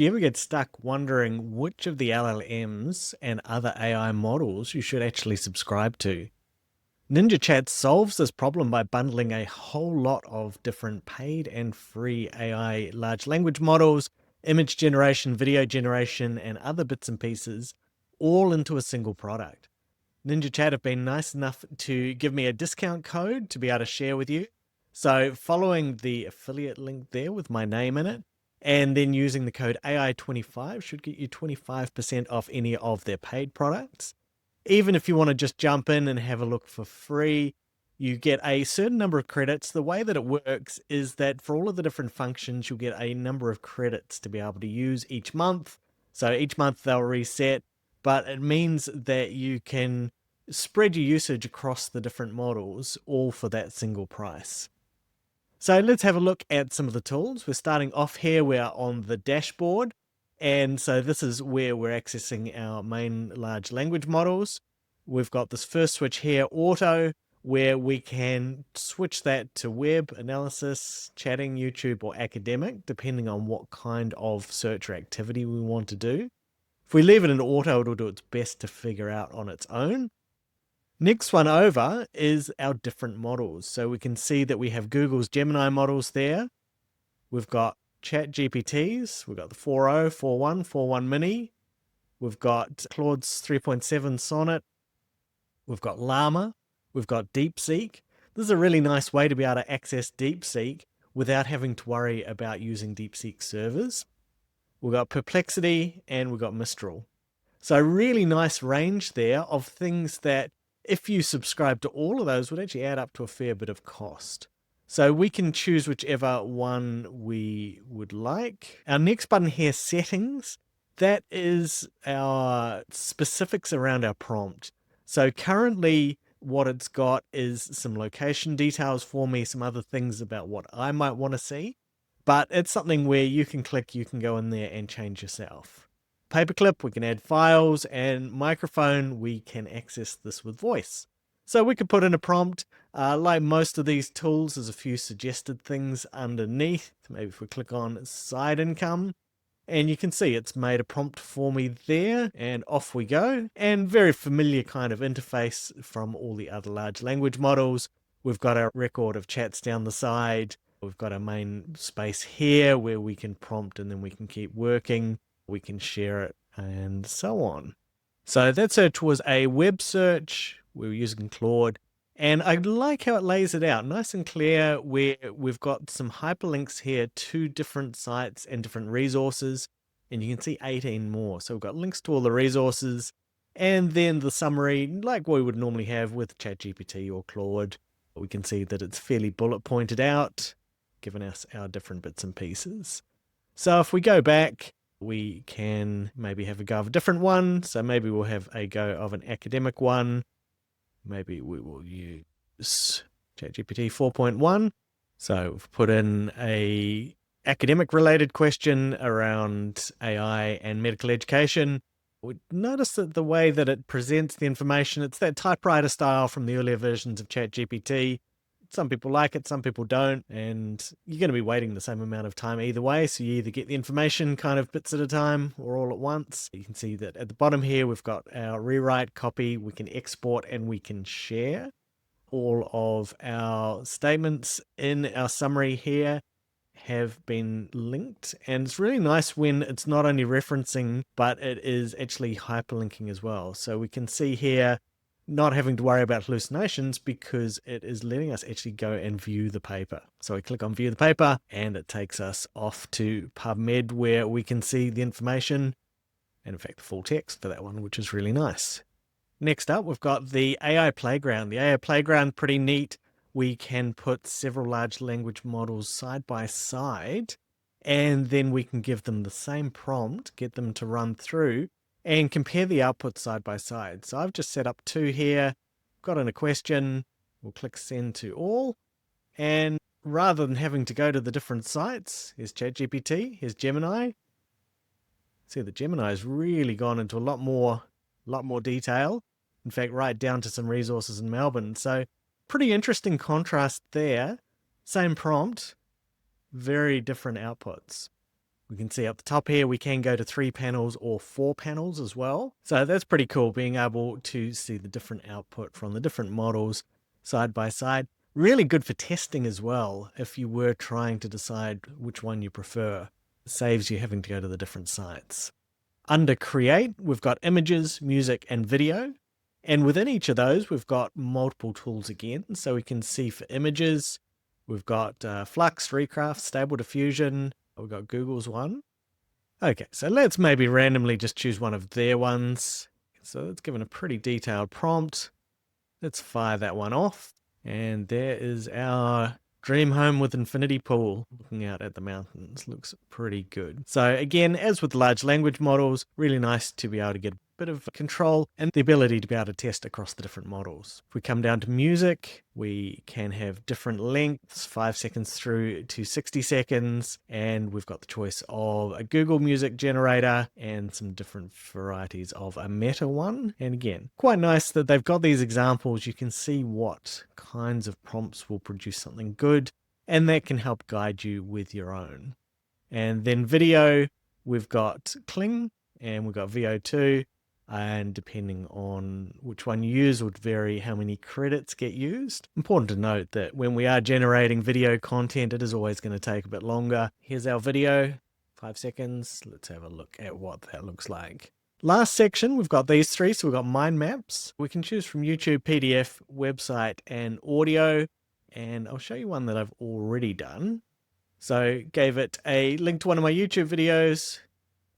Do you ever get stuck wondering which of the LLMs and other AI models you should actually subscribe to? Ninjachat solves this problem by bundling a whole lot of different paid and free AI large language models, image generation, video generation, and other bits and pieces all into a single product. Ninjachat have been nice enough to give me a discount code to be able to share with you. So following the affiliate link there with my name in it, and then using the code AI25 should get you 25% off any of their paid products. Even if you want to just jump in and have a look for free, you get a certain number of credits. The way that it works is that for all of the different functions, you'll get a number of credits to be able to use each month. So each month they'll reset, but it means that you can spread your usage across the different models, all for that single price. So let's have a look at some of the tools. We're starting off here. We're on the dashboard. And so this is where we're accessing our main large language models. We've got this first switch here, auto, where we can switch that to web, analysis, chatting, YouTube, or academic, depending on what kind of search or activity we want to do. If we leave it in auto, it'll do its best to figure out on its own. Next one over is our different models. So we can see that we have Google's Gemini models there. We've got Chat GPTs. We've got the 4.0, 4.1, 4.1 mini. We've got Claude's 3.7 Sonnet. We've got Llama. We've got DeepSeek. This is a really nice way to be able to access DeepSeek without having to worry about using DeepSeek servers. We've got Perplexity and we've got Mistral. So really nice range there of things that if you subscribe to all of those would actually add up to a fair bit of cost. So we can choose whichever one we would like. Our next button here, settings, that is our specifics around our prompt. So currently what it's got is some location details for me, some other things about what I might want to see, but it's something where you can click, you can go in there and change yourself. Paperclip, we can add files, and microphone, we can access this with voice. So we could put in a prompt. Like most of these tools, there's a few suggested things underneath. Maybe if we click on side income, and you can see it's made a prompt for me there, and off we go. And very familiar kind of interface from all the other large language models. We've got our record of chats down the side. We've got our main space here where we can prompt and then we can keep working. We can share it and so on. So that search was a web search. We were using Claude. And I like how it lays it out nice and clear where we've got some hyperlinks here to different sites and different resources. And you can see 18 more. So we've got links to all the resources and then the summary like we would normally have with ChatGPT or Claude. We can see that it's fairly bullet pointed out, giving us our different bits and pieces. So if we go back, we can maybe have a go of a different one. So maybe we'll have a go of an academic one. Maybe we will use ChatGPT 4.1. So we've put in a academic related question around AI and medical education. We notice that the way that it presents the information, it's that typewriter style from the earlier versions of ChatGPT. Some people like it, some people don't, and you're going to be waiting the same amount of time either way. So you either get the information kind of bits at a time or all at once. You can see that at the bottom here, we've got our rewrite, copy, we can export and we can share. All of our statements in our summary here have been linked, and it's really nice when it's not only referencing, but it is actually hyperlinking as well. So we can see here, not having to worry about hallucinations because it is letting us actually go and view the paper. So we click on view the paper and it takes us off to PubMed where we can see the information and in fact the full text for that one, which is really nice. Next up, we've got the AI Playground. The AI Playground, pretty neat. We can put several large language models side by side and then we can give them the same prompt, get them to run through and compare the outputs side by side. So I've just set up two here, got in a question, we'll click send to all. And rather than having to go to the different sites, here's ChatGPT, here's Gemini. See that Gemini has really gone into a lot more detail. In fact, right down to some resources in Melbourne. So pretty interesting contrast there. Same prompt, very different outputs. We can see up the top here, we can go to 3 panels or 4 panels as well. So that's pretty cool, being able to see the different output from the different models side by side. Really good for testing as well, if you were trying to decide which one you prefer. It saves you having to go to the different sites. Under Create, we've got images, music, and video. And within each of those, we've got multiple tools again. So we can see for images, we've got Flux, Recraft, Stable Diffusion. We've got Google's one. Okay, so let's maybe randomly just choose one of their ones. So it's given a pretty detailed prompt. Let's fire that one off. And there is our dream home with infinity pool, looking out at the mountains. Looks pretty good. So again, as with large language models, really nice to be able to get a bit of control and the ability to be able to test across the different models. If we come down to music, we can have different lengths, 5 seconds through to 60 seconds. And we've got the choice of a Google Music generator and some different varieties of a Meta one. And again, quite nice that they've got these examples. You can see what kinds of prompts will produce something good, and that can help guide you with your own. And then video, we've got Kling and we've got VO2. And depending on which one you use would vary how many credits get used. Important to note that when we are generating video content, it is always going to take a bit longer. Here's our video, 5 seconds. Let's have a look at what that looks like. Last section, we've got these three. So we've got Mindmaps. We can choose from YouTube, PDF, website, and audio. And I'll show you one that I've already done. So gave it a link to one of my YouTube videos.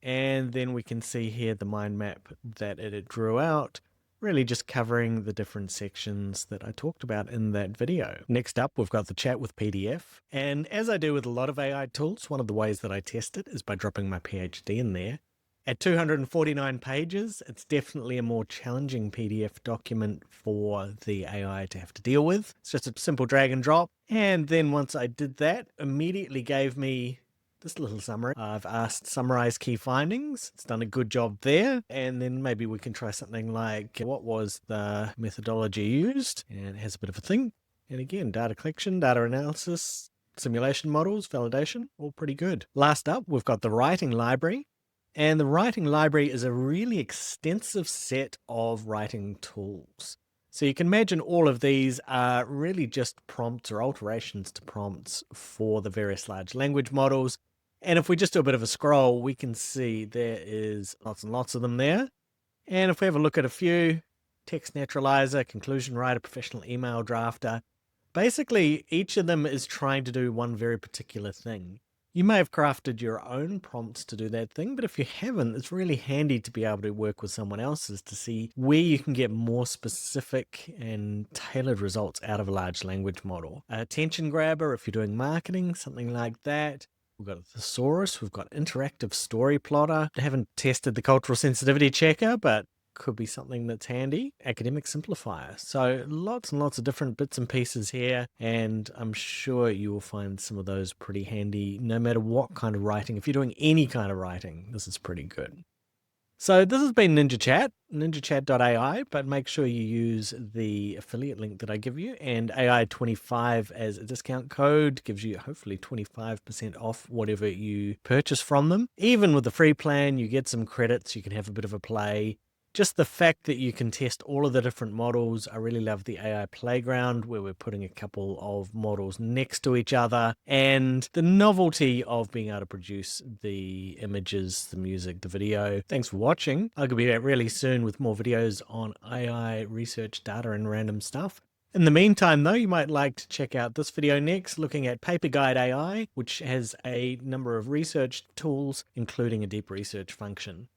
And then we can see here the mind map that it drew out, really just covering the different sections that I talked about in that video. Next up, we've got the chat with PDF. And as I do with a lot of AI tools, one of the ways that I test it is by dropping my PhD in there. At 249 pages, it's definitely a more challenging PDF document for the AI to have to deal with. It's just a simple drag and drop. And then once I did that, immediately gave me this little summary. I've asked summarize key findings. It's done a good job there. And then maybe we can try something like, what was the methodology used? And it has a bit of a thing. And again, data collection, data analysis, simulation models, validation, all pretty good. Last up, we've got the writing library. And the writing library is a really extensive set of writing tools. So you can imagine all of these are really just prompts or alterations to prompts for the various large language models. And if we just do a bit of a scroll, we can see there is lots and lots of them there. And if we have a look at a few, text naturalizer, conclusion writer, professional email drafter, basically each of them is trying to do one very particular thing. You may have crafted your own prompts to do that thing, but if you haven't, it's really handy to be able to work with someone else's to see where you can get more specific and tailored results out of a large language model. Attention grabber, if you're doing marketing, something like that. We've got a thesaurus, we've got interactive story plotter. I haven't tested the cultural sensitivity checker, but could be something that's handy. Academic simplifier. So lots and lots of different bits and pieces here, and I'm sure you will find some of those pretty handy no matter what kind of writing. If you're doing any kind of writing, this is pretty good. So this has been Ninjachat, Ninjachat.ai, but make sure you use the affiliate link that I give you, and AI25 as a discount code gives you hopefully 25% off whatever you purchase from them. Even with the free plan, you get some credits, you can have a bit of a play. Just the fact that you can test all of the different models. I really love the AI playground where we're putting a couple of models next to each other, and the novelty of being able to produce the images, the music, the video. Thanks for watching. I'll be back really soon with more videos on AI research, data, and random stuff. In the meantime, though, you might like to check out this video next, looking at Paper Guide AI, which has a number of research tools, including a deep research function.